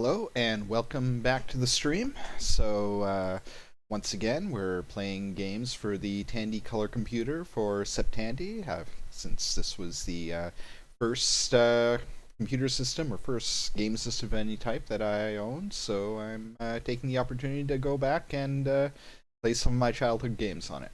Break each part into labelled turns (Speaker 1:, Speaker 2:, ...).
Speaker 1: Hello and welcome back to the stream. Once again, we're playing games for the Tandy Color Computer for SepTandy. Since this was the first computer system or first game system of any type that I own, so I'm taking the opportunity to go back and play some of my childhood games on it.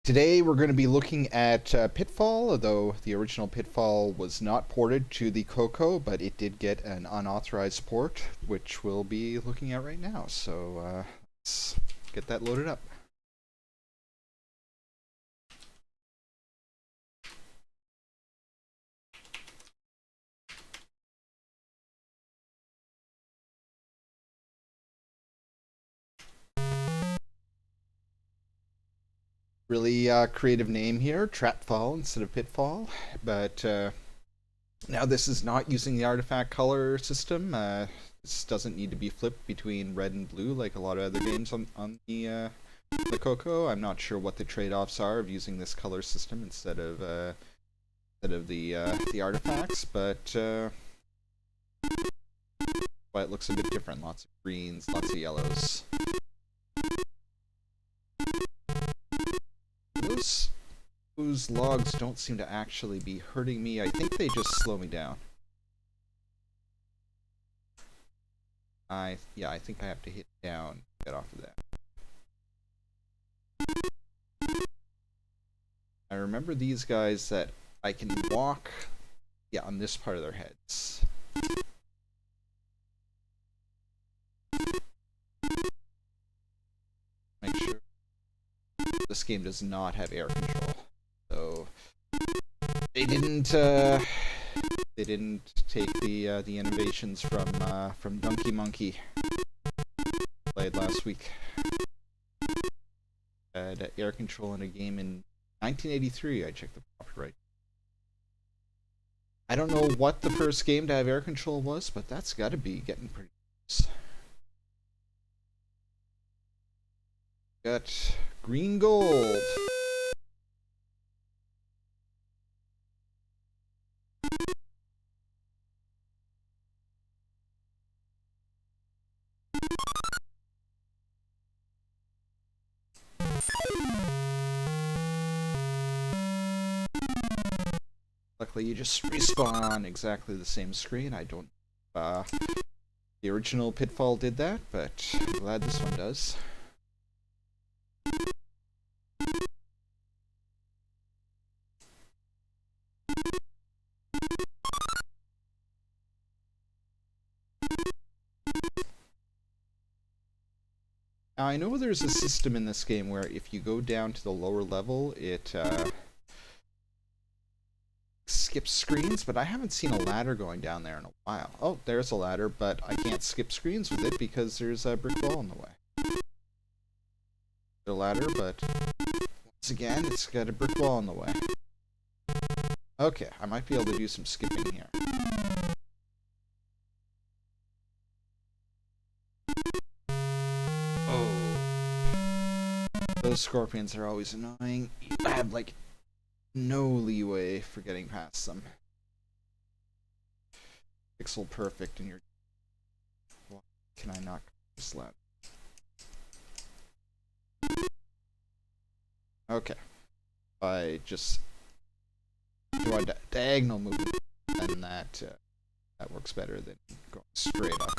Speaker 1: Today we're going to be looking at Pitfall, although the original Pitfall was not ported to the Coco, but it did get an unauthorized port, which we'll be looking at right now. Let's get that loaded up. Really creative name here, Trapfall instead of Pitfall, but now this is not using the artifact color system. This doesn't need to be flipped between red and blue like a lot of other games on the Coco. I'm not sure what the trade-offs are of using this color system instead of the artifacts, but it looks a bit different. Lots of greens, lots of yellows. Those logs don't seem to actually be hurting me. I think they just slow me down. I think I have to hit down to get off of that. I remember these guys that I can walk, on this part of their heads. Make sure this game does not have air control. So they didn't take the innovations from Donkey Monkey played last week. Had air control in a game in 1983. I checked the copyright. I don't know what the first game to have air control was, but that's got to be getting pretty close. Got green gold. Luckily, you just respawn exactly the same screen. I don't. The original Pitfall did that, but I'm glad this one does. Now, I know there's a system in this game where if you go down to the lower level, it skips screens, but I haven't seen a ladder going down there in a while. Oh, there's a ladder, but I can't skip screens with it because there's a brick wall in the way. The ladder, but once again, it's got a brick wall in the way. Okay, I might be able to do some skipping here. Those scorpions are always annoying. You have, like, no leeway for getting past them. Pixel perfect and you're... Why can I not this ladder? Okay. I just do a diagonal movement, and that works better than going straight up.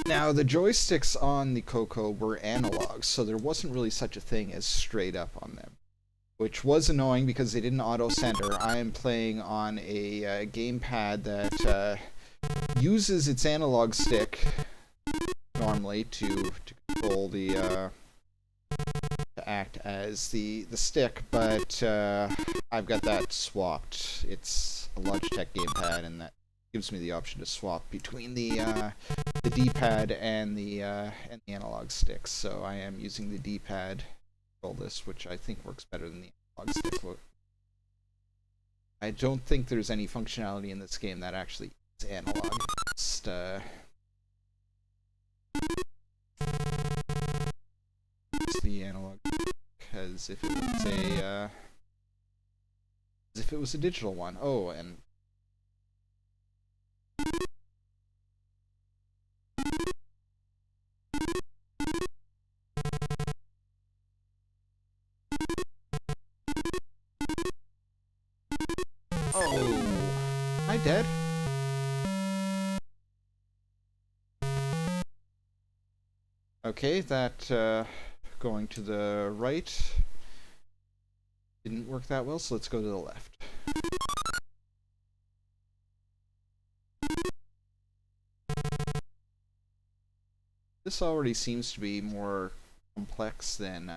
Speaker 1: Now, the joysticks on the Coco were analog, so there wasn't really such a thing as straight up on them, which was annoying because they didn't auto-center. I am playing on a gamepad that uses its analog stick normally to control the to act as the stick, but I've got that swapped. It's a Logitech gamepad, and that gives me the option to swap between the D-pad and the analog sticks. So I am using the D-pad to control this, which I think works better than the analog stick. I don't think there's any functionality in this game that actually is analog. Just it's the analog, because if it was a digital one. Oh, and Am I dead? Okay, that going to the right didn't work that well, so let's go to the left. This already seems to be more complex than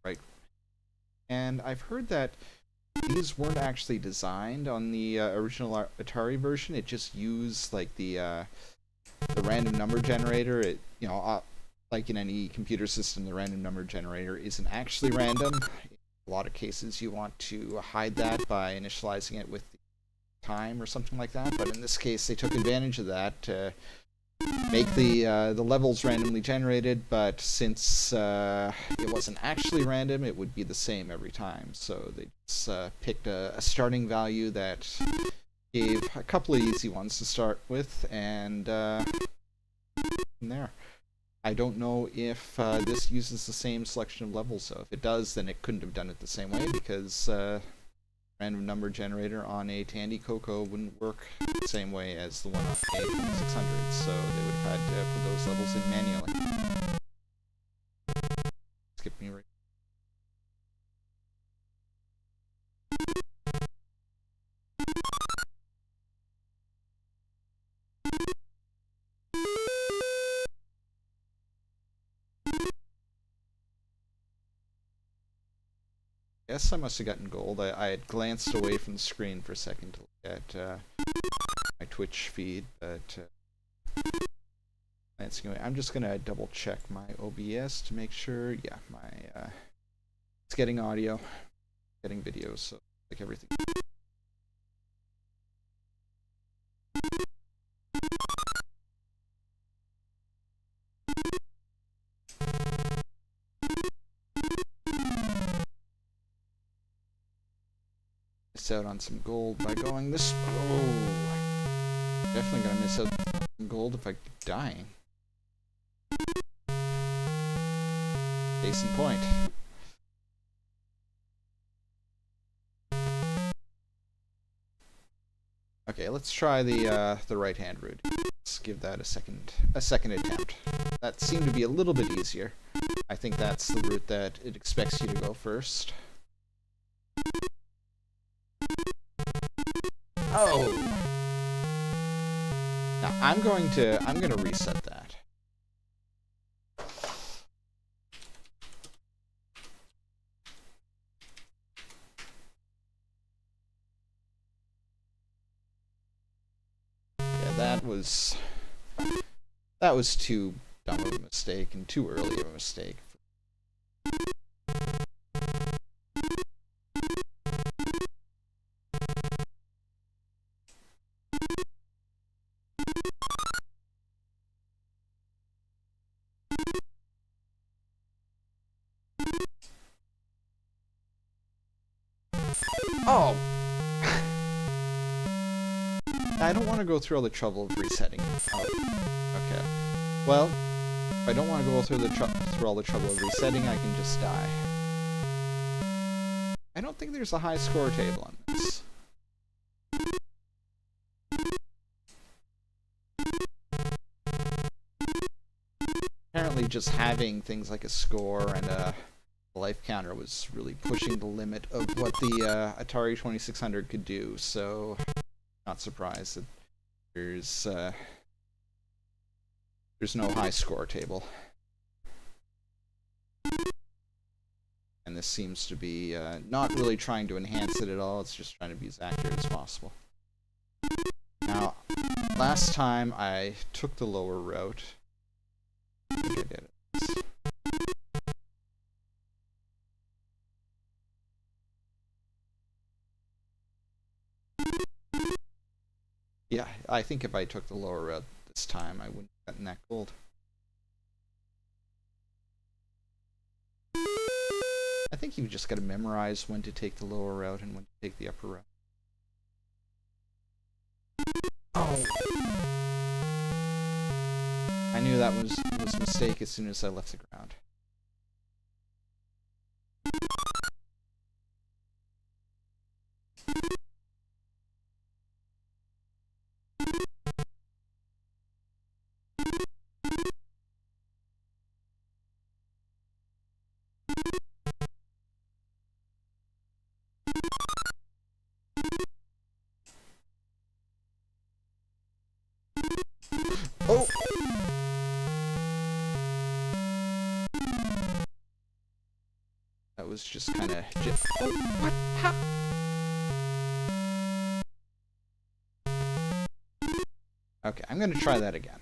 Speaker 1: right. And I've heard that these weren't actually designed on the original Atari version. It just used like the random number generator. It, you know, like in any computer system, the random number generator isn't actually random. In a lot of cases, you want to hide that by initializing it with the time or something like that. But in this case, they took advantage of that to make the levels randomly generated. But since it wasn't actually random, it would be the same every time. So they just picked a starting value that gave a couple of easy ones to start with, and there. I don't know if this uses the same selection of levels, so if it does, then it couldn't have done it the same way, because random number generator on a Tandy Coco wouldn't work the same way as the one on a 2600, so they would have had to put those levels in manually. Skip me right. Guess I must have gotten gold. I had glanced away from the screen for a second to look at my Twitch feed, but glancing away. I'm just gonna double check my OBS to make sure. Yeah, my it's getting audio, getting video, so like everything. Miss out on some gold by going this. Oh, definitely gonna miss out on some gold if I keep dying. Case in point. Okay, let's try the right hand route. Let's give that a second attempt. That seemed to be a little bit easier. I think that's the route that it expects you to go first. Oh. Now I'm gonna reset that. Yeah, that was too dumb of a mistake and too early of a mistake. Oh! I don't want to go through all the trouble of resetting. Oh, okay. Well, if I don't want to go through all the trouble of resetting, I can just die. I don't think there's a high score table on this. Apparently just having things like a score and a life counter was really pushing the limit of what the Atari 2600 could do, so not surprised that there's no high score table. And this seems to be not really trying to enhance it at all, it's just trying to be as accurate as possible. Now, last time I took the lower route. I think I did it. Yeah, I think if I took the lower route this time, I wouldn't have gotten that gold. I think you've just got to memorize when to take the lower route and when to take the upper route. Oh! I knew that was a mistake as soon as I left the ground. Oh! That was just kind of... Oh, what? How? Okay, I'm going to try that again.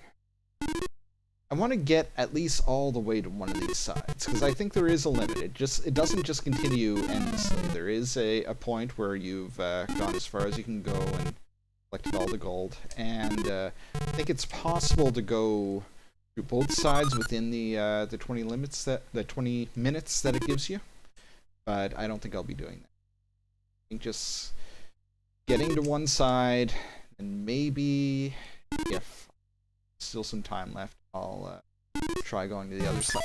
Speaker 1: I want to get at least all the way to one of these sides, because I think there is a limit. It doesn't just continue endlessly. There is a point where you've gone as far as you can go and collected all the gold, and I think it's possible to go through both sides within the 20 minutes that it gives you, but I don't think I'll be doing that. I think just getting to one side, and maybe if still some time left, I'll try going to the other side.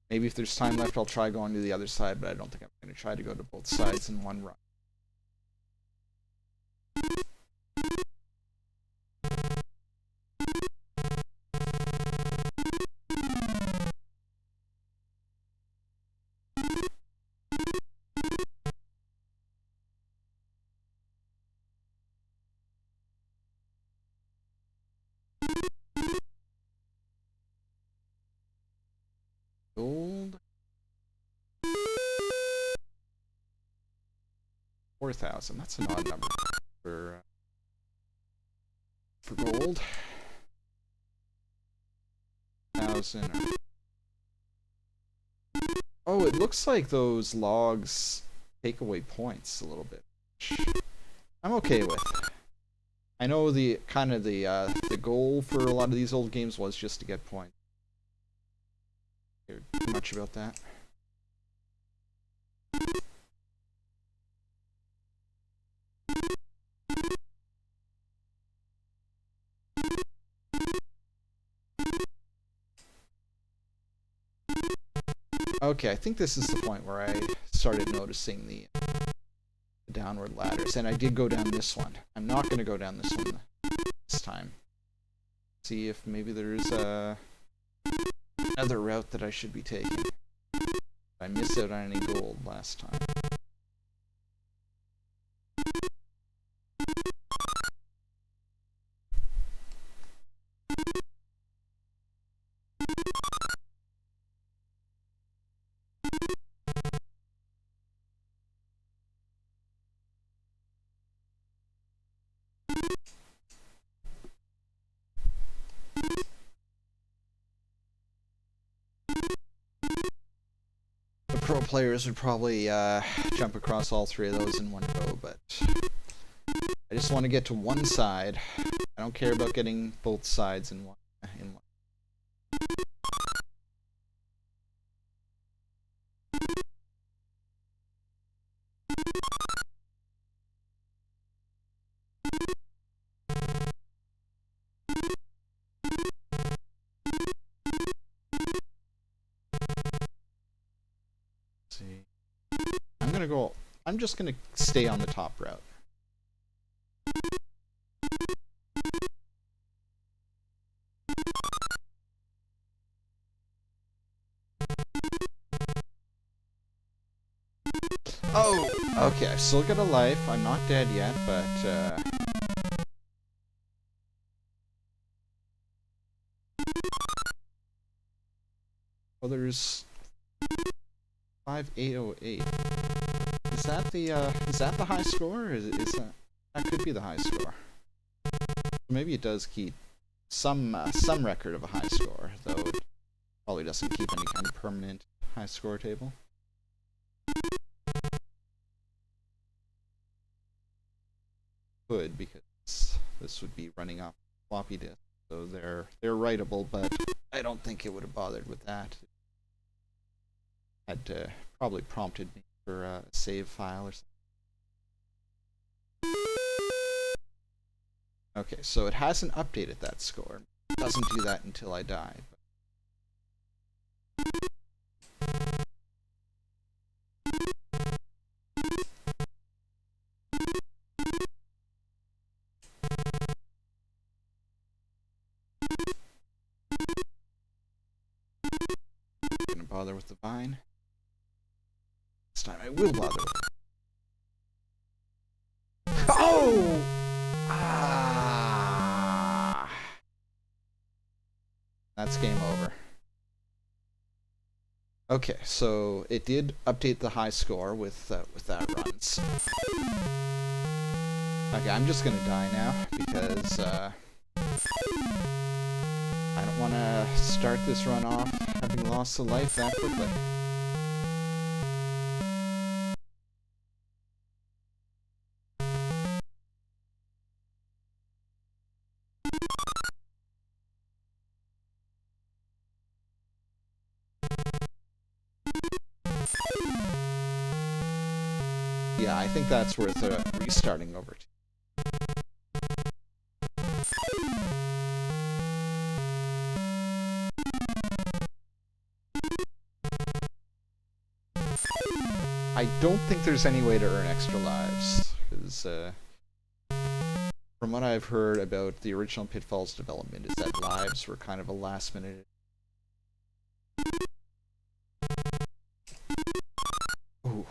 Speaker 1: Maybe if there's time left, I'll try going to the other side, but I don't think I'm going to try to go to both sides in one run. Gold. 4,000. That's an odd number for gold. 1,000. Oh, it looks like those logs take away points a little bit. I'm okay with. I know the goal for a lot of these old games was just to get points. Care too much about that. Okay, I think this is the point where I started noticing the downward ladders, and I did go down this one. I'm not going to go down this one this time. See if maybe there's another route that I should be taking. I missed out on any gold last time. Pro players would probably jump across all three of those in one go, but I just want to get to one side. I don't care about getting both sides in one. I'm just gonna stay on the top route. Oh, okay, I've still got a life. I'm not dead yet, but well, there's 5808. Is that the high score? Or is that could be the high score? Maybe it does keep some record of a high score, though it probably doesn't keep any kind of permanent high score table. Could, because this would be running off floppy disk, so they're writable, but I don't think it would have bothered with that. Had probably prompted me for a save file or something. Okay, so it hasn't updated that score. It doesn't do that until I die. I'm gonna bother with the vine. This time I will bother with it. Oh! Okay, so it did update the high score with that run. So. Okay, I'm just gonna die now because I don't want to start this run off having lost a life that quickly. Yeah, I think that's worth restarting over to. I don't think there's any way to earn extra lives, because from what I've heard about the original Pitfall's development is that lives were kind of a last minute. Ooh.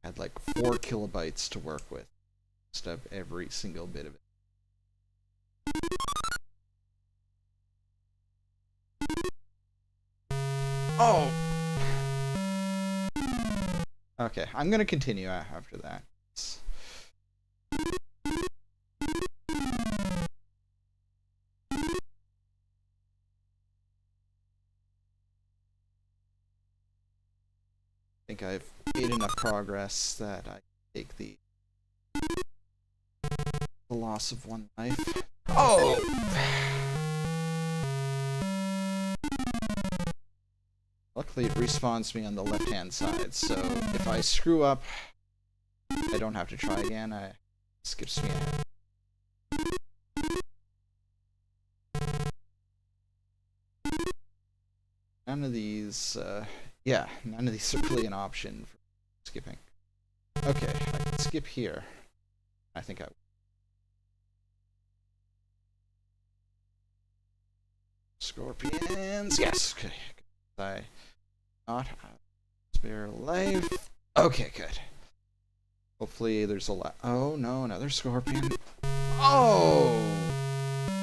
Speaker 1: Had like 4 kilobytes to work with instead of every single bit of it. Oh! Okay, I'm gonna continue after that. I think I've made enough progress that I take the loss of 1 life. Oh! Luckily, it respawns me on the left-hand side, so if I screw up, I don't have to try again. It skips me ahead. None of these, yeah, none of these are really an option for skipping. Okay, I can skip here. I think I will. Scorpions, yes, okay. I not have spare life. Okay, good. Hopefully there's a lot. Oh no, another scorpion. Oh!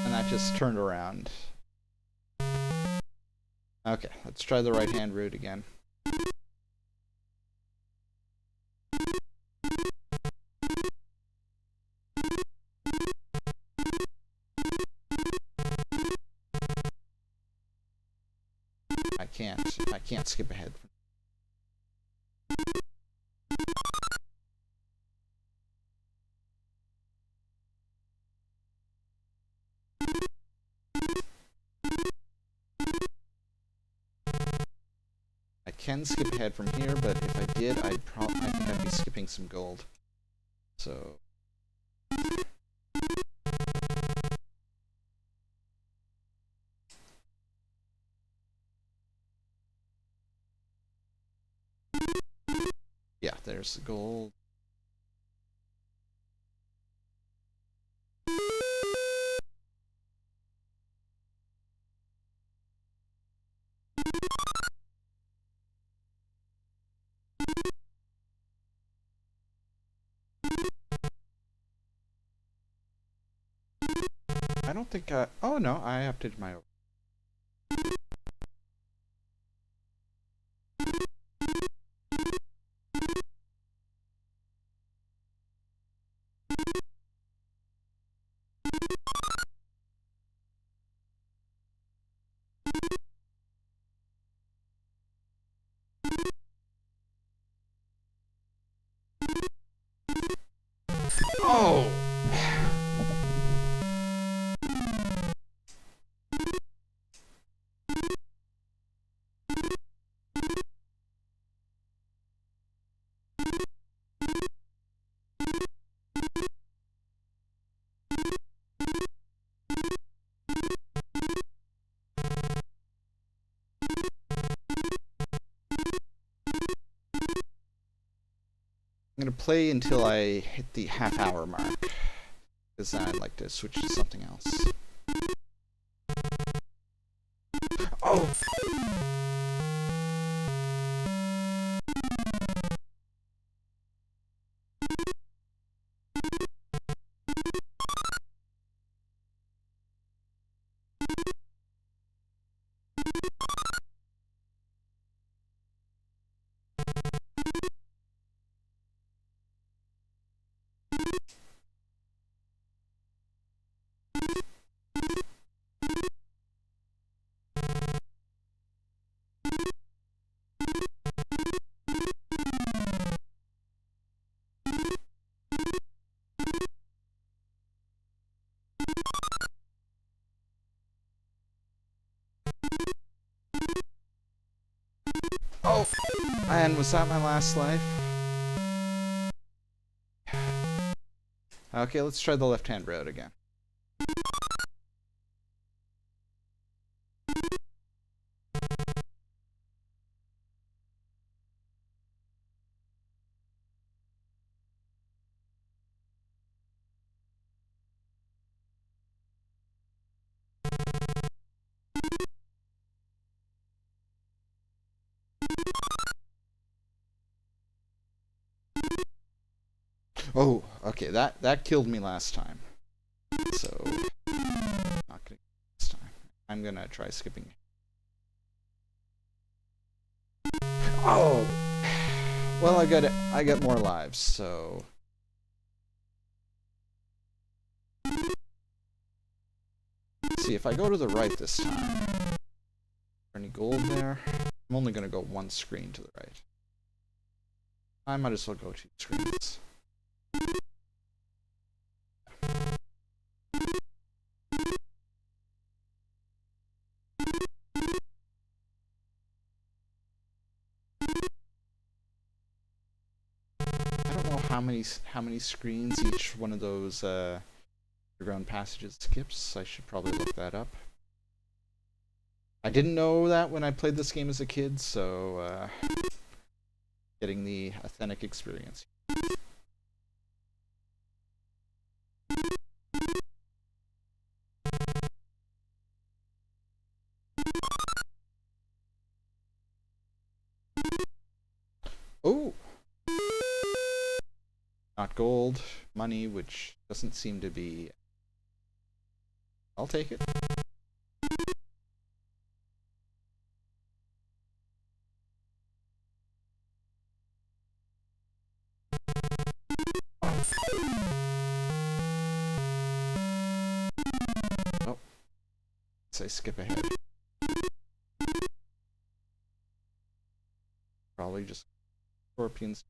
Speaker 1: And that just turned around. Okay, let's try the right-hand route again. I can't skip ahead. I can skip ahead from here, but if I did, I think I'd be skipping some gold. So yeah, there's the gold. I don't think oh no, I updated my. Oh! I'm gonna play until I hit the half-hour mark, because then I'd like to switch to something else. Oh! And was that my last life? Okay, let's try the left-hand road again. Oh, okay, that killed me last time. So, not gonna this time. I'm gonna try skipping. Oh, well, I got more lives, so. Let's see if I go to the right this time. Is there any gold there? I'm only gonna go one screen to the right. I might as well go 2 screens. I don't know how many screens each one of those underground passages skips. I should probably look that up. I didn't know that when I played this game as a kid, so getting the authentic experience. Oh! Not gold, money, which doesn't seem to be... I'll take it. Oh. Say skip ahead. Probably just scorpions.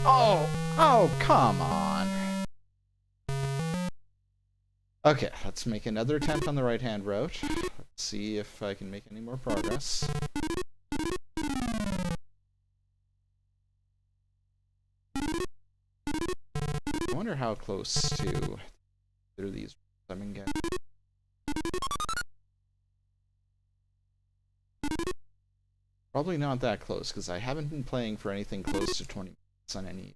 Speaker 1: Oh! Oh, come on! Okay, let's make another attempt on the right-hand route. Let's see if I can make any more progress. I wonder how close to these I'm gonna get. Probably not that close, because I haven't been playing for anything close to 20 minutes on any.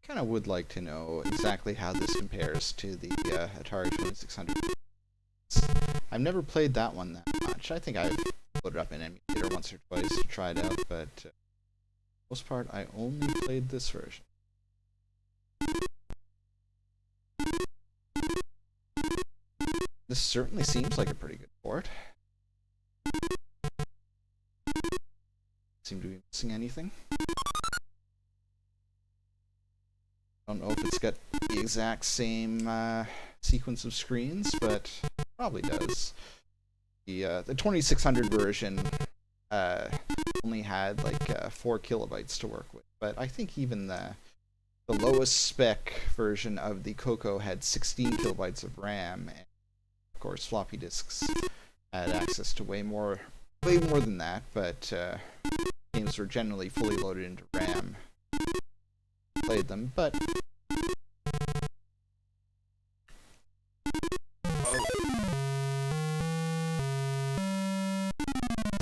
Speaker 1: Kind of would like to know exactly how this compares to the Atari 2600. I've never played that one that much. I think I've loaded up an emulator once or twice to try it out, but for the most part, I only played this version. This certainly seems like a pretty good port. Seem to be missing anything. Don't know if it's got the exact same sequence of screens, but probably does. The 2600 version only had like 4 kilobytes to work with, but I think even the lowest spec version of the Coco had 16 kilobytes of RAM, and of course floppy disks had access to way more than that, but games were generally fully loaded into RAM. Played them, but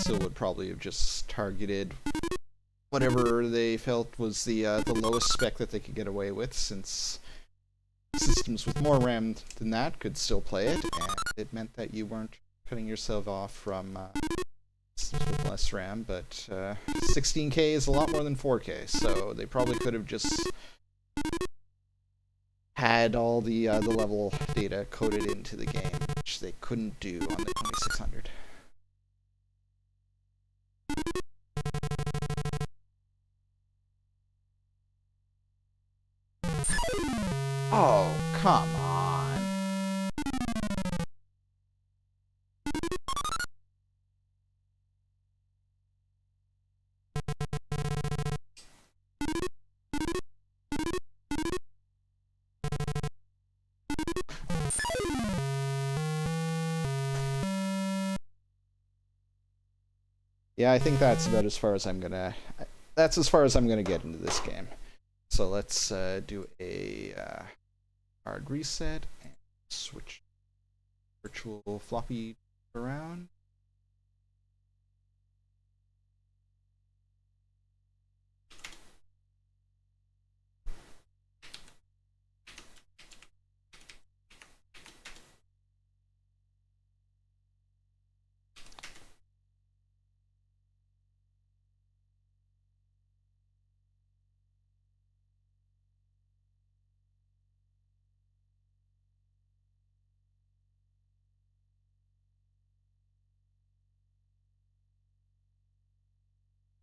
Speaker 1: still would probably have just targeted whatever they felt was the lowest spec that they could get away with, since systems with more RAM than that could still play it, and it meant that you weren't cutting yourself off from systems with less RAM. But 16K is a lot more than 4K, so they probably could have just had all the level data coded into the game, which they couldn't do on the 2600. Oh, come on. Yeah, I think that's about as far as I'm gonna get into this game. So let's do a hard reset and switch virtual floppy around.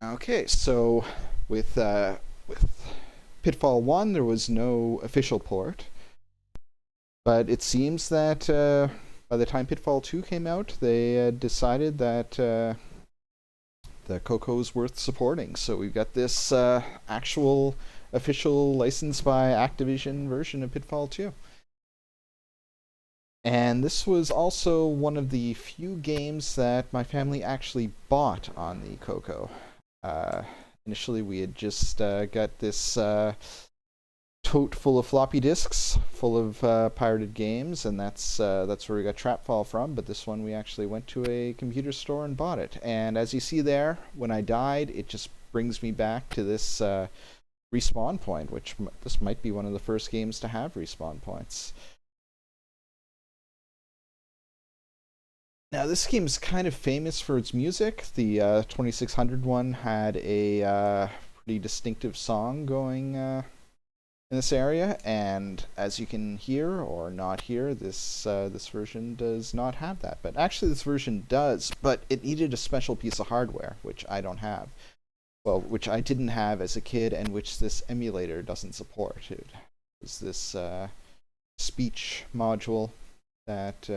Speaker 1: Okay, so with Pitfall 1, there was no official port, but it seems that by the time Pitfall 2 came out, they decided that the Coco is worth supporting. So we've got this actual official licensed by Activision version of Pitfall 2. And this was also one of the few games that my family actually bought on the Coco. Initially, we had just got this tote full of floppy disks, full of pirated games, and that's where we got Trapfall from. But this one, we actually went to a computer store and bought it. And as you see there, when I died, it just brings me back to this respawn point, which this might be one of the first games to have respawn points. Now, this game's kind of famous for its music. The 2600 one had a pretty distinctive song going in this area, and as you can hear or not hear, this version does not have that. But actually, this version does, but it needed a special piece of hardware, which I don't have. Well, which I didn't have as a kid, and which this emulator doesn't support. It was this speech module that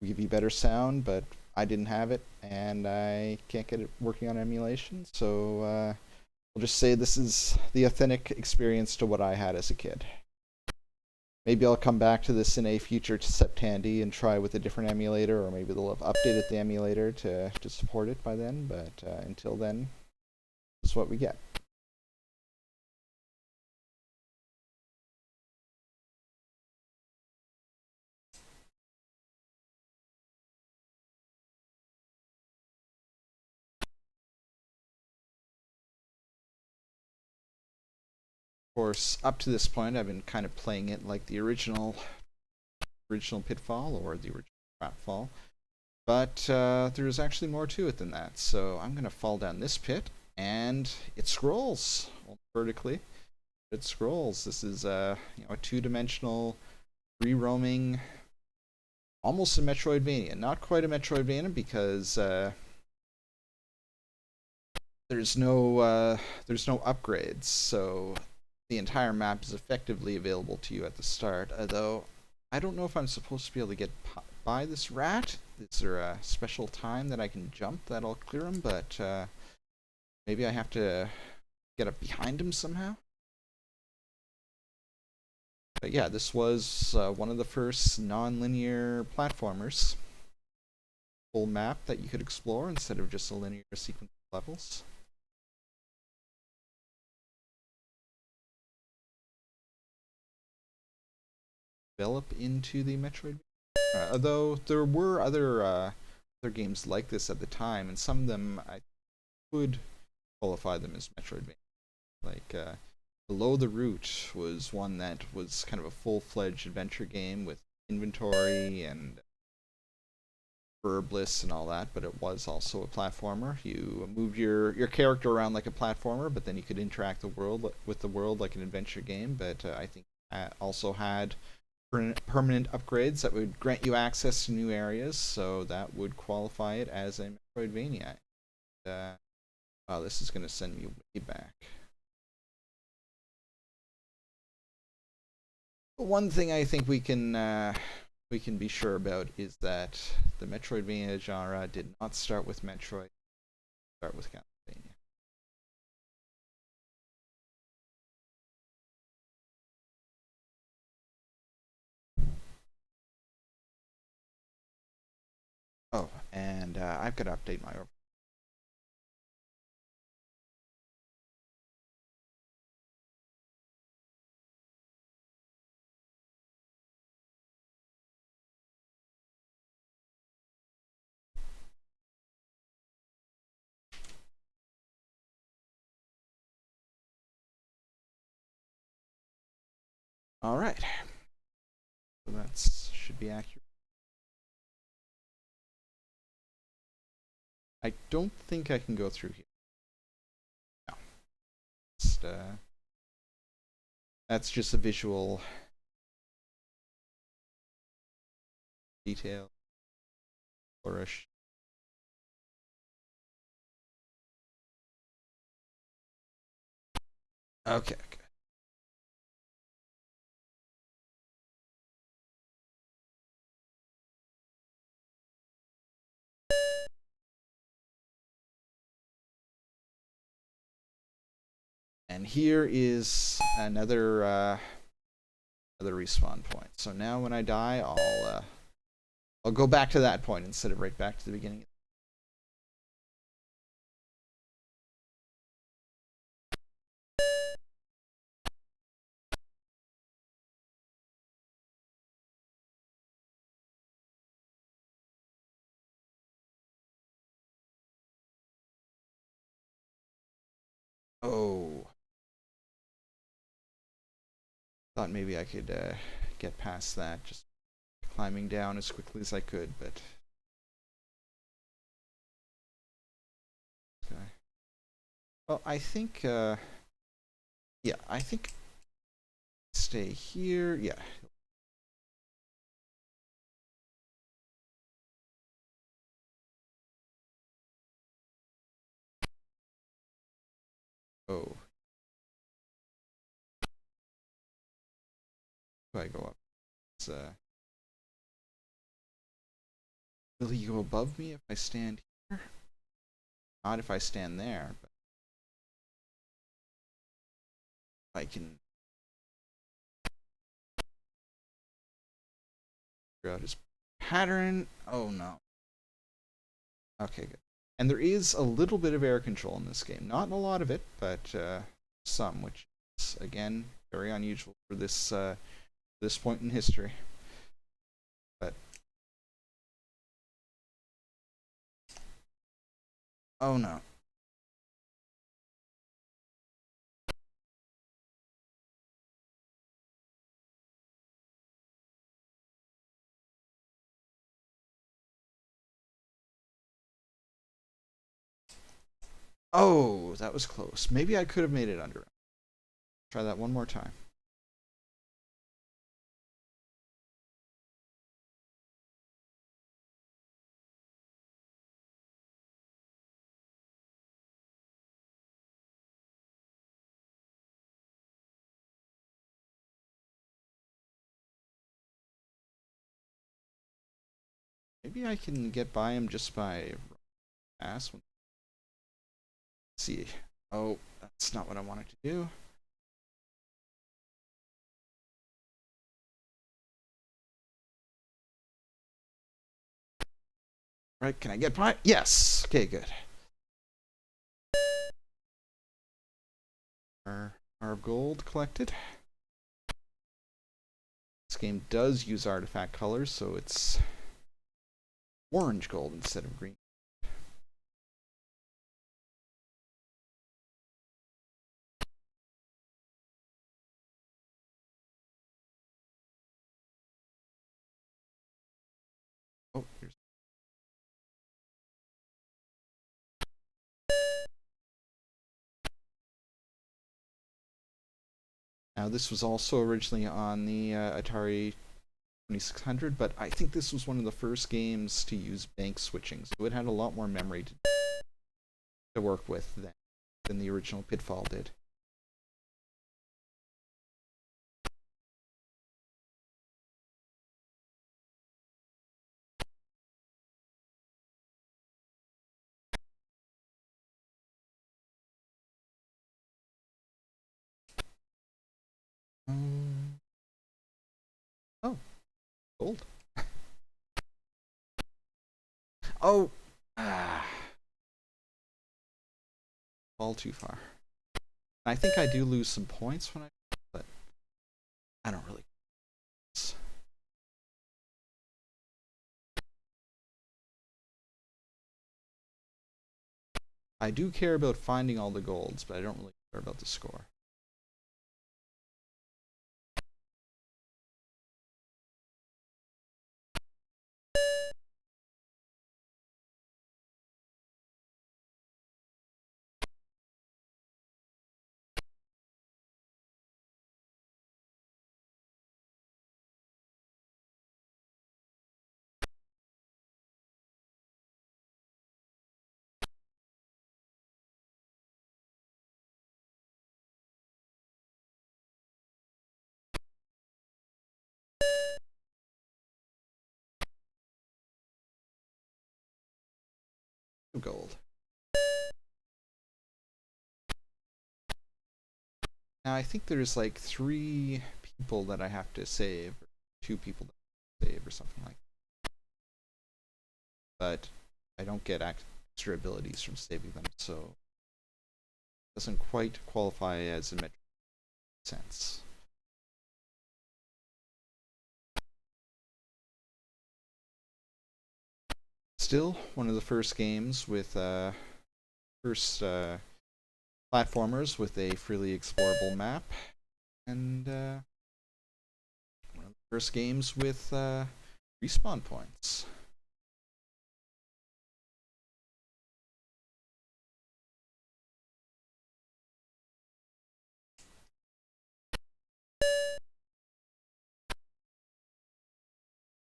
Speaker 1: give you better sound, but I didn't have it, and I can't get it working on emulation, so we'll just say this is the authentic experience to what I had as a kid. Maybe I'll come back to this in a future SepTandy and try with a different emulator, or maybe they'll have updated the emulator to support it by then, but until then, this is what we get. Of course, up to this point, I've been kind of playing it like the original Pitfall or the original Trapfall, but there's actually more to it than that. So I'm going to fall down this pit, and it scrolls vertically. It scrolls. This is a two-dimensional, free-roaming, almost a Metroidvania. Not quite a Metroidvania because there's no upgrades, so the entire map is effectively available to you at the start, although I don't know if I'm supposed to be able to get by this rat. Is there a special time that I can jump that'll clear him? But maybe I have to get up behind him somehow. But yeah, this was one of the first non-linear platformers. Full map that you could explore instead of just a linear sequence of levels. Develop into the Metroid. Although there were other other games like this at the time, and some of them I would qualify them as Metroidvania. Like Below the Root was one that was kind of a full-fledged adventure game with inventory and herbless and all that, but it was also a platformer. You moved your character around like a platformer, but then you could interact with the world like an adventure game. But I think it also had permanent upgrades that would grant you access to new areas, so that would qualify it as a Metroidvania. Wow, this is going to send me way back. One thing I think we can be sure about is that the Metroidvania genre did not start with Metroid, start with Castlevania. Oh, and I've got to update my overview. All right, so that should be accurate. I don't think I can go through here. No, that's just a visual detail. Flourish. Okay. And here is another respawn point. So now when I die, I'll go back to that point instead of right back to the beginning. Oh. Thought maybe I could get past that, just climbing down as quickly as I could, but... Okay. Well, I think, yeah, I think stay here, yeah. Oh. Do I go up? It's, will he go above me if I stand here? Not if I stand there, but I can figure out his pattern. Oh no. Okay, good. And there is a little bit of air control in this game. Not a lot of it, but some, which is, again, very unusual for this point in history. But oh no. Oh, that was close. Maybe I could have made it under him. Try that one more time. Maybe I can get by him just by ass. Let's see. Oh, that's not what I wanted to do. Right, can I get by? Yes. Okay, good. Our of gold collected. This game does use artifact colors, so it's orange gold instead of green. Oh, here's. Now this was also originally on the Atari 2600, but I think this was one of the first games to use bank switching, so it had a lot more memory to work with than the original Pitfall did. Oh, gold. Oh, fall too far. I think I do lose some points when but I don't really. I do care about finding all the golds, but I don't really care about the score. Gold. Now I think there's like 3 people that I have to save, or 2 people that I have to save, or something like that. But I don't get extra abilities from saving them, so it doesn't quite qualify as a metric sense. Still, one of the first games with platformers with a freely explorable map, and one of the first games with respawn points.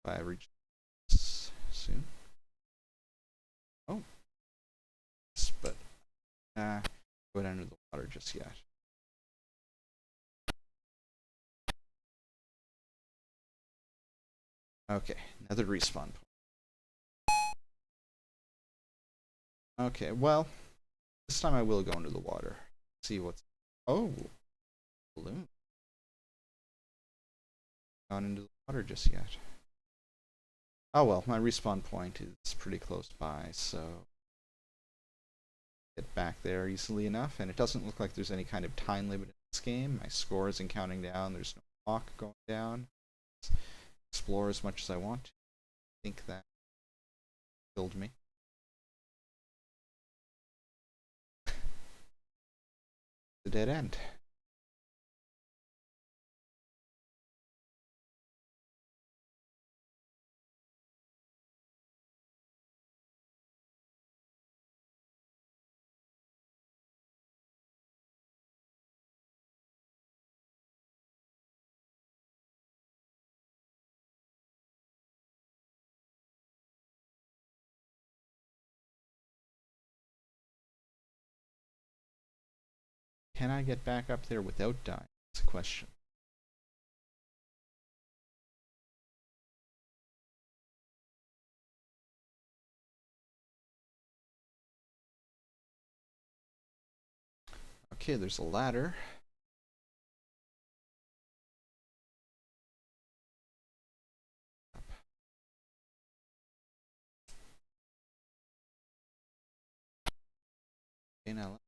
Speaker 1: I reach this soon. Oh, but go down to the water just yet. Okay, another respawn point. Okay, well, this time I will go into the water. See what's. Oh, balloon. Not into the water just yet. Oh well, my respawn point is pretty close by, so get back there easily enough. And it doesn't look like there's any kind of time limit in this game. My score isn't counting down. There's no clock going down. Explore as much as I want to. I think that killed me. The dead end. Can I get back up there without dying? That's a question. Okay, there's a ladder. Okay, now let's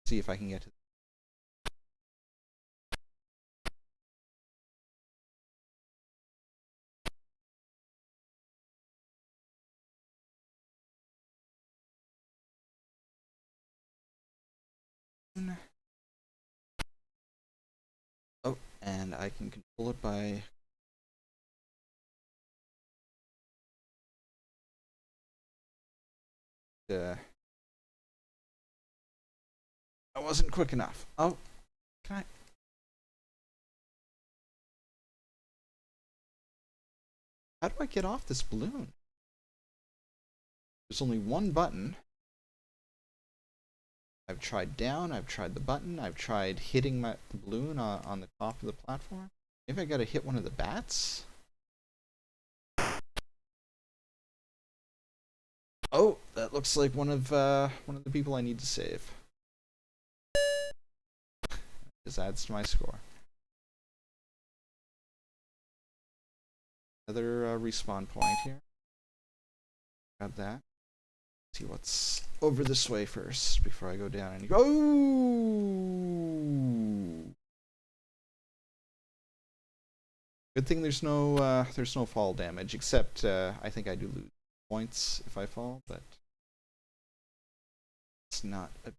Speaker 1: see if I can get to. Oh, and I can control it by I wasn't quick enough. Oh, can I? How do I get off this balloon? There's only one button. I've tried down, I've tried the button, I've tried hitting the balloon on the top of the platform. Maybe I gotta hit one of the bats? Oh, that looks like one of the people I need to save. This adds to my score. Another respawn point here. Grab that. See what's over this way first before I go down and go. Oh! Good thing there's no fall damage, except I think I do lose points if I fall, but it's not a.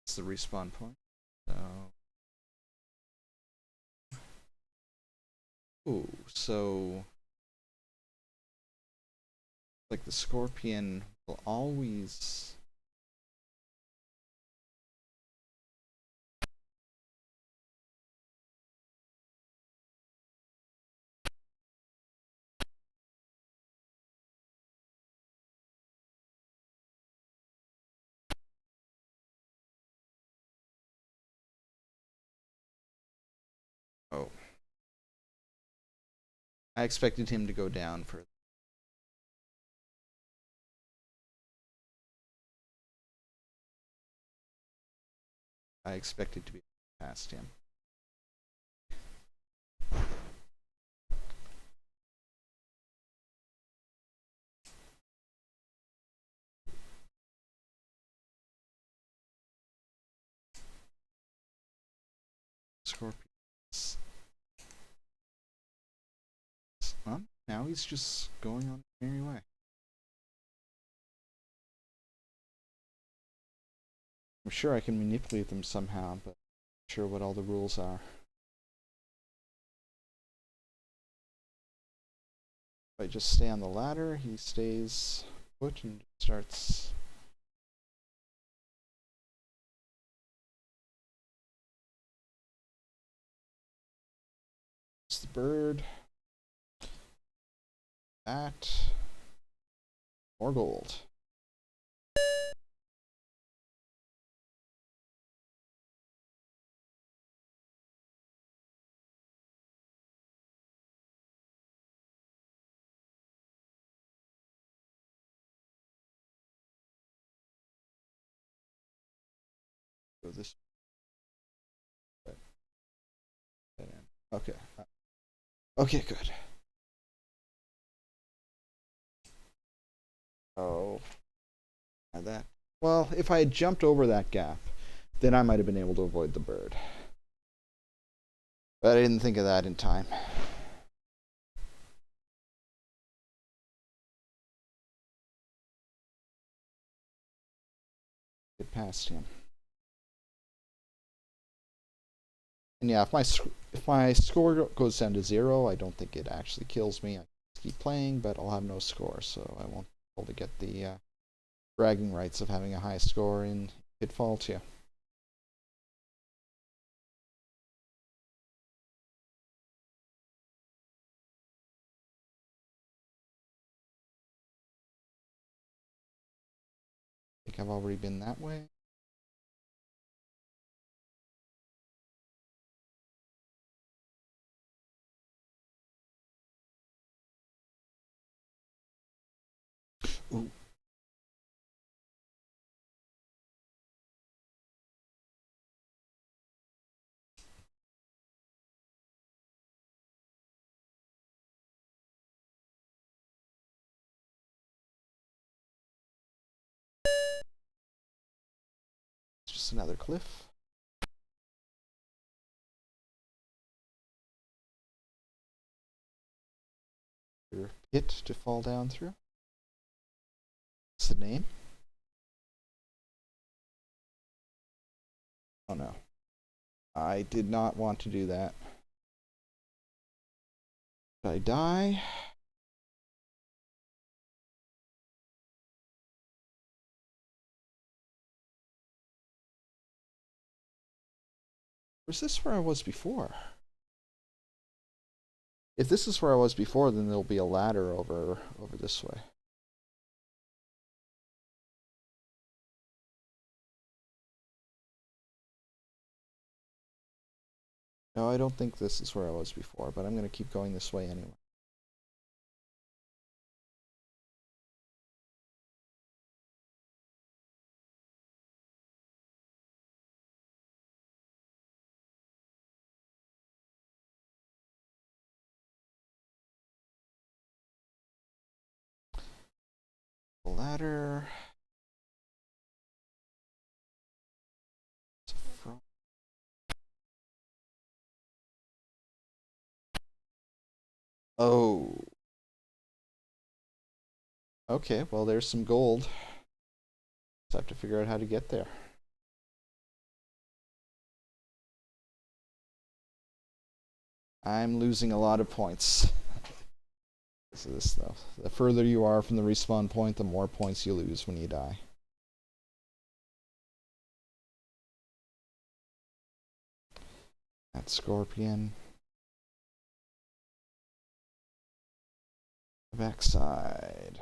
Speaker 1: It's the respawn point. So. Ooh, so like the scorpion will always. Oh. I expected him to go down for. I expected to be past him. Scorpions. Well, now he's just going on the merry way. I'm sure I can manipulate them somehow, but I'm not sure what all the rules are. If I just stay on the ladder, he stays put and starts. It's the bird. That. More gold. Go this. Okay. Okay, good. Oh. That. Well, if I had jumped over that gap, then I might have been able to avoid the bird. But I didn't think of that in time. Get past him. And yeah, if my score goes down to 0, I don't think it actually kills me. I keep playing, but I'll have no score, so I won't be able to get the bragging rights of having a high score in Pitfall II. I think I've already been that way. Ooh. It's just another cliff. Your pit to fall down through. What's the name? Oh no. I did not want to do that. Did I die? Was this where I was before? If this is where I was before, then there'll be a ladder over this way. No, I don't think this is where I was before, but I'm going to keep going this way anyway. Ladder. Oh. Okay, well there's some gold. Just have to figure out how to get there. I'm losing a lot of points. This is this stuff. The further you are from the respawn point, the more points you lose when you die. That scorpion. Backside.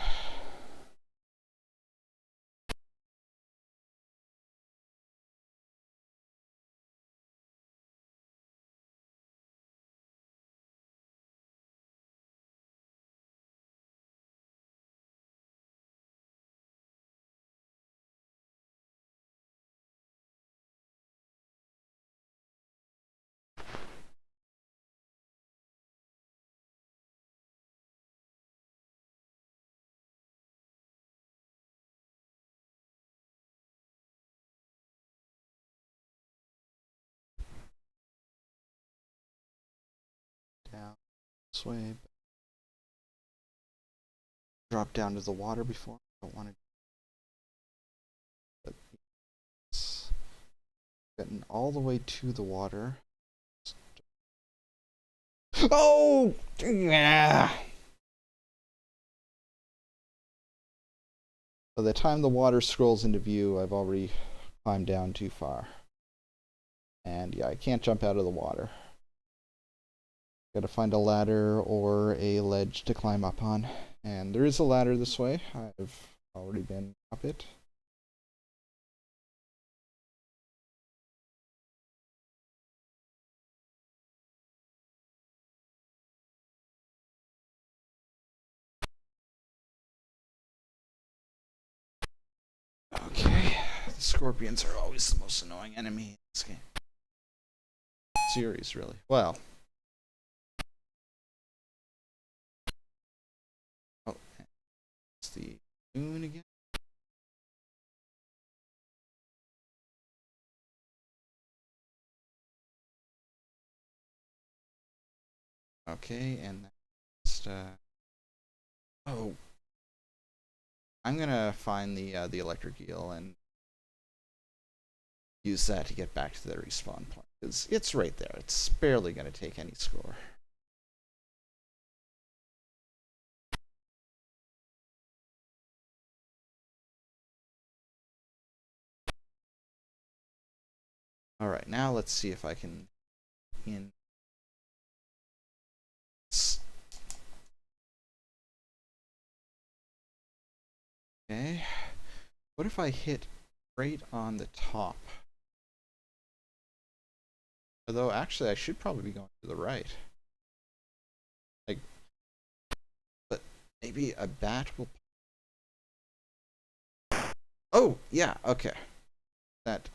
Speaker 1: Down this way. Drop down to the water before. I don't want to. But it's getting all the way to the water. Oh! Yeah! By the time the water scrolls into view, I've already climbed down too far. And yeah, I can't jump out of the water. Gotta find a ladder or a ledge to climb up on. And there is a ladder this way. I've already been up it. Okay, the scorpions are always the most annoying enemy in this game. Series, really. Well. Oh, it's the moon again. Okay, and next, oh, I'm gonna find the electric eel and use that to get back to the respawn point. It's right there. It's barely gonna take any score. All right, now let's see if I can in. Okay, what if I hit right on the top? Although actually I should probably be going to the right. Like, but maybe a bat will. Oh yeah, okay. That.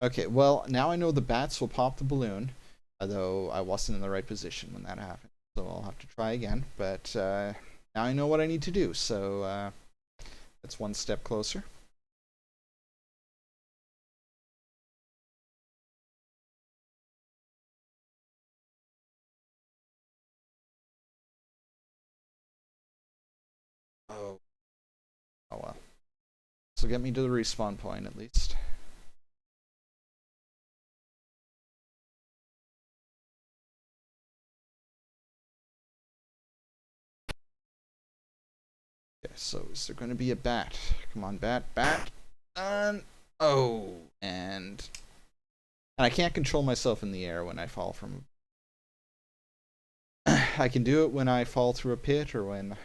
Speaker 1: Okay, well now I know the bats will pop the balloon, although I wasn't in the right position when that happened, so I'll have to try again. But now I know what I need to do, so that's one step closer. Oh. Oh well. So get me to the respawn point at least. So is there going to be a bat? Come on, bat, bat. Oh, and I can't control myself in the air when I fall from. I can do it when I fall through a pit or when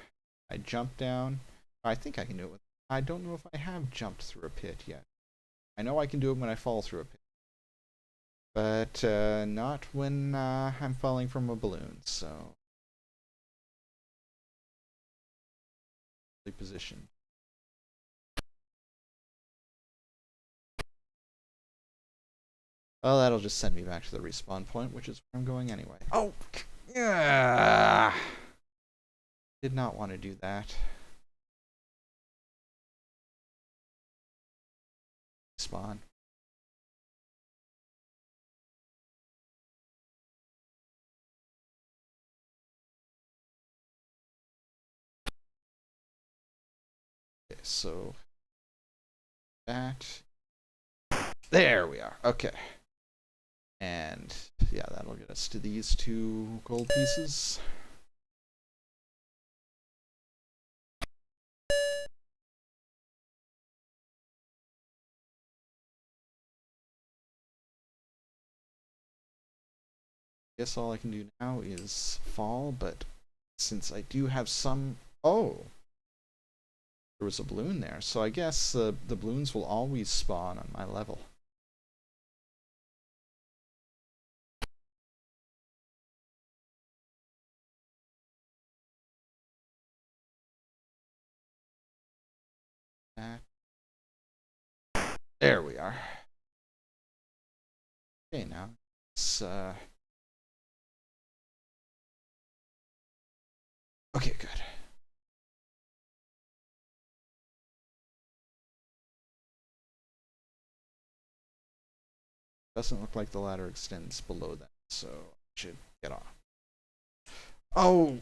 Speaker 1: I jump down. I think I can do it. I don't know if I have jumped through a pit yet. I know I can do it when I fall through a pit, but not when I'm falling from a balloon. So, positioned. Well, that'll just send me back to the respawn point, which is where I'm going anyway. Oh, yeah. Did not want to do that. Spawn. Okay, so that. There we are. Okay. And yeah, that'll get us to these 2 gold pieces. Guess all I can do now is fall, but since I do have some... Oh! There was a balloon there, so I guess the balloons will always spawn on my level. There we are. Okay, now it's okay, good. Doesn't look like the ladder extends below that, so I should get off. Oh!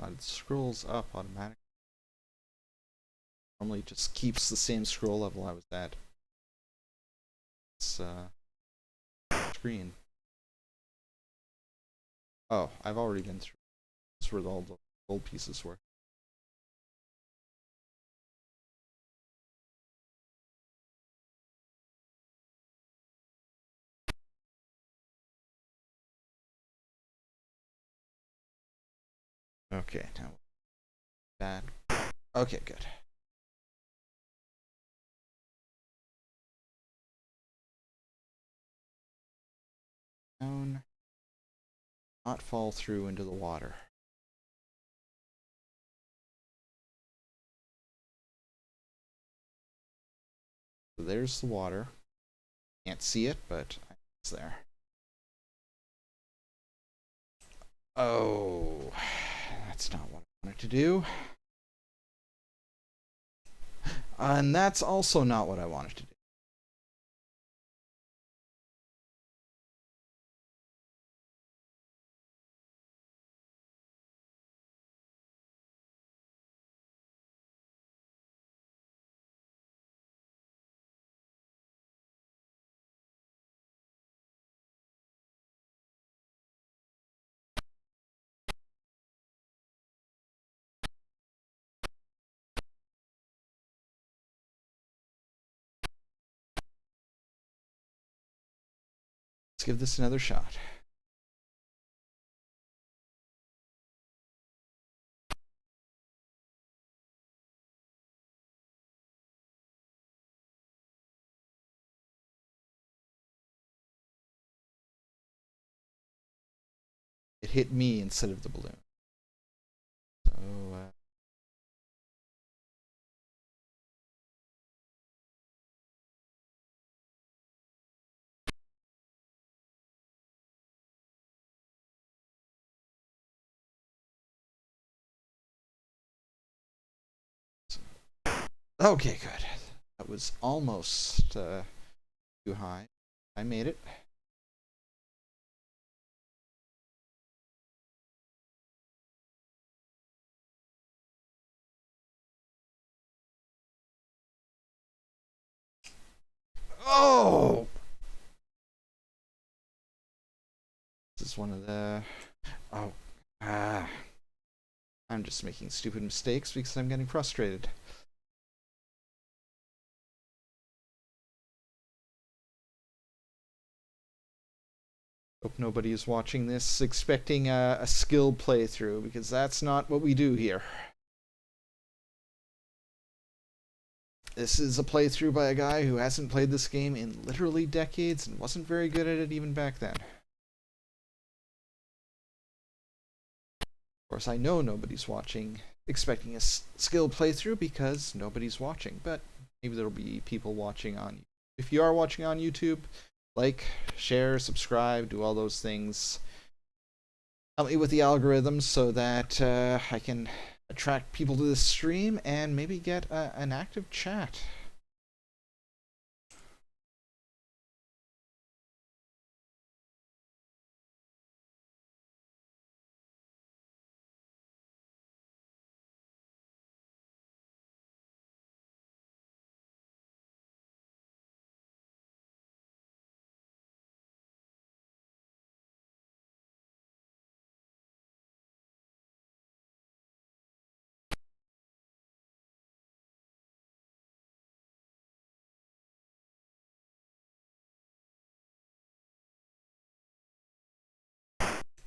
Speaker 1: It scrolls up automatically. Normally it just keeps the same scroll level I was at. It's screen. Oh, I've already been through. That's where all the gold pieces were. Okay, now that. Okay, good. Down. Not fall through into the water. So there's the water. Can't see it, but it's there. Oh, that's not what I wanted to do. And that's also not what I wanted to do. Let's give this another shot. It hit me instead of the balloon. So, Okay, good. That was almost too high. I made it. Oh! This is one of the... Oh. Ah. I'm just making stupid mistakes because I'm getting frustrated. Hope nobody is watching this expecting a skill playthrough, because that's not what we do here. This is a playthrough by a guy who hasn't played this game in literally decades and wasn't very good at it even back then. Of course, I know nobody's watching expecting a skill playthrough because nobody's watching, but maybe there'll be people watching on... If you are watching on YouTube, like, share, subscribe, do all those things. Help me with the algorithms so that I can attract people to this stream and maybe get an active chat.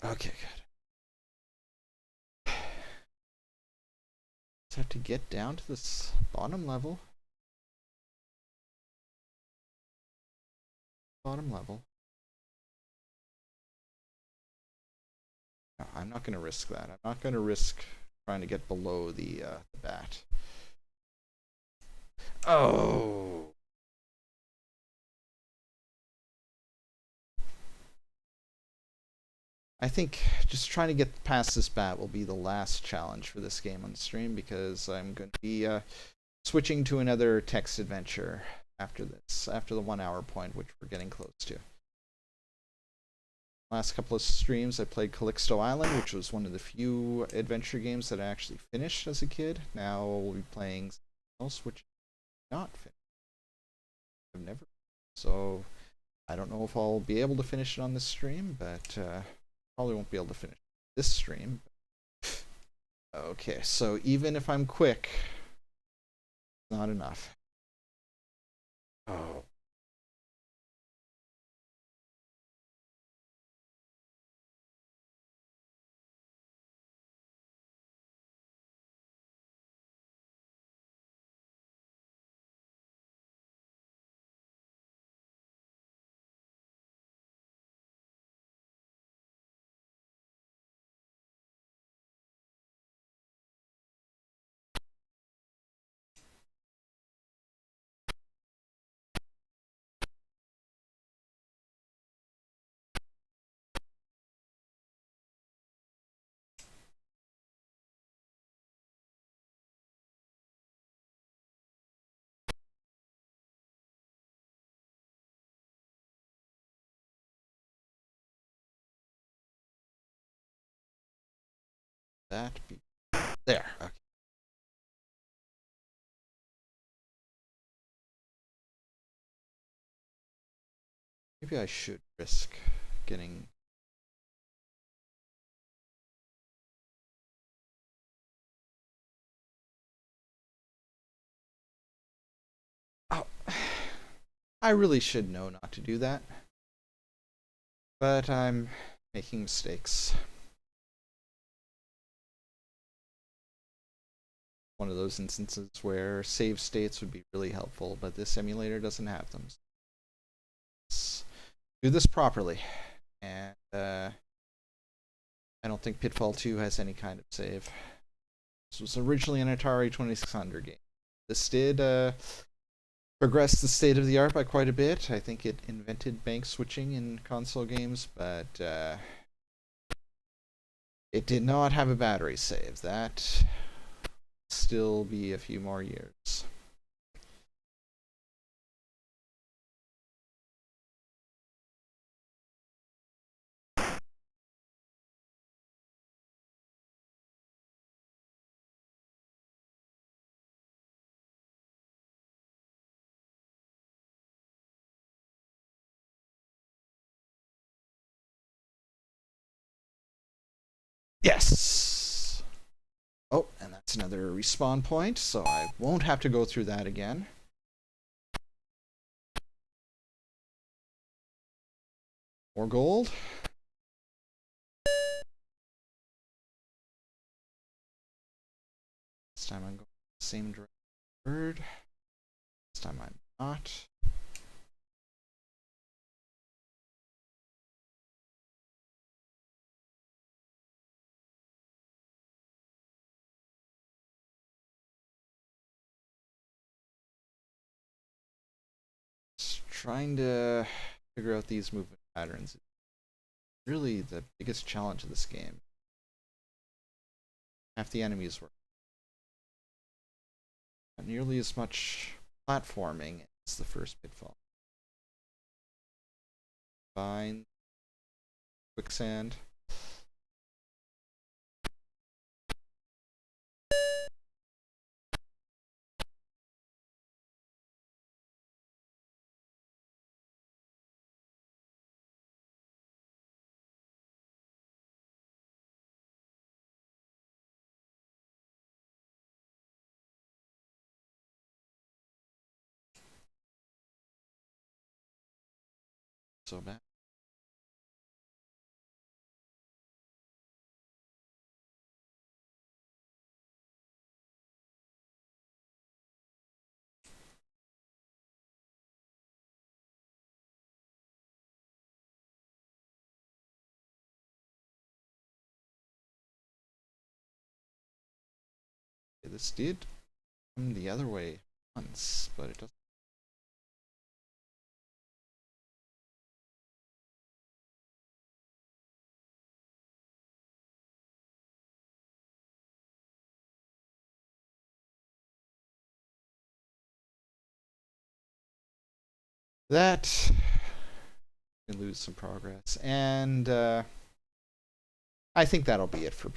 Speaker 1: Okay, good. Just have to get down to this bottom level. Bottom level. No, I'm not going to risk that. I'm not going to risk trying to get below the bat. Oh! I think just trying to get past this bat will be the last challenge for this game on the stream, because I'm going to be switching to another text adventure after this, after the 1 hour point, which we're getting close to. Last couple of streams I played Calixto Island, which was one of the few adventure games that I actually finished as a kid. Now we'll be playing something else which is not finished. I've never... So I don't know if I'll be able to finish it on this stream, but probably won't be able to finish this stream. Okay, so even if I'm quick, not enough. Oh. That be there. Okay. Maybe I should risk getting... Oh, I really should know not to do that, but I'm making mistakes. One of those instances where save states would be really helpful, but this emulator doesn't have them. Let's do this properly. And I don't think Pitfall II has any kind of save. This was originally an Atari 2600 game. This did progress the state of the art by quite a bit. I think it invented bank switching in console games, but it did not have a battery save. That still be a few more years. Yes! Oh, and that's another respawn point, so I won't have to go through that again. More gold. This time I'm going the same direction. This time I'm not. Just trying to figure out these movement patterns. Really the biggest challenge of this game. Half the enemies were not nearly as much platforming as the first Pitfall. Fine. Quicksand. So bad. This did come the other way once, but it doesn't. That can lose some progress, and I think that'll be it for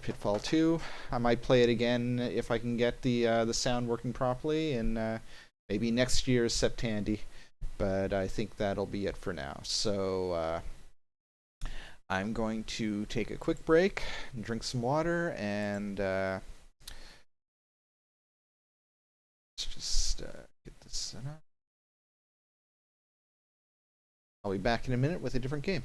Speaker 1: Pitfall 2. I might play it again if I can get the sound working properly, and maybe next year's SepTandy. But I think that'll be it for now. So I'm going to take a quick break, drink some water, and let's just get this set up. I'll be back in a minute with a different game.